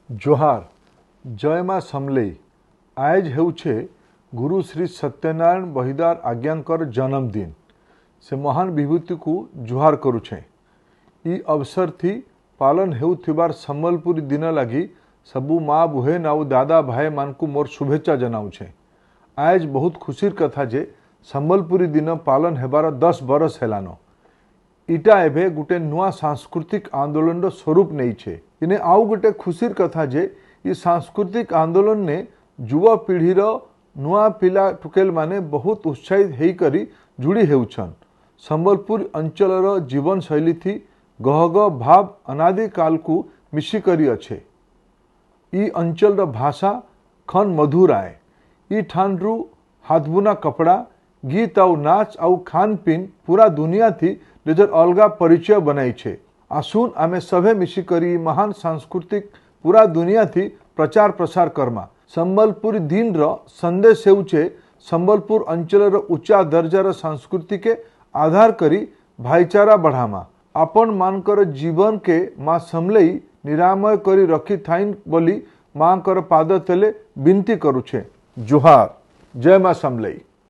जोहार जय माँ समलेई। आज हेउछे गुरु श्री सत्यनारायण बहिदार आज्ञांकर जन्मदिन। से महान विभूति को जुहार करुछे। ई अवसर थी पालन हेउथिबार संबलपुरी दिन लगी सबू माँ बुहेन आउ दादा भाई मान को मोर शुभेच्छा जनाऊे। आज बहुत खुशीर कथा जे संबलपुरी दिन पालन हेबार 10 बरस हेलान। इटा एबे गुटे नुआ सांस्कृतिक आंदोलन स्वरूप नहीं छे। इने आउ गोटे खुशीर कथा जे ये सांस्कृतिक आंदोलन ने युवा पीढ़ीर नुआ पिला टुकेल माने बहुत उत्साहित होकर जुड़ी हेउछन। संबलपुर अंचलर जीवन शैली थी गहग भाव अनादि काल को मिशिकरी अच्छे। ई अंचल भाषा खन मधुर आए। ई ठानरू हाथबुना कपड़ा गीत आउ नाच आउ खान पीन पूरा दुनिया थी निजर अलगा परिचय बनाई छे। आसुन आमे सभे मिशिकरी महान सांस्कृतिक पूरा दुनिया थी प्रचार प्रसार करमा। संबलपुरी दिन रो संदेश हेउछे संबलपुर अंचलर उच्चा दर्जार संस्कृति के आधार करी भाईचारा बढ़ामा। आपण मानकर जीवन के माँ समलेई निरामय करी रखी थाइन बोली माँ कर पाद तले विनती करुछे। जुहार जय माँ समलेई।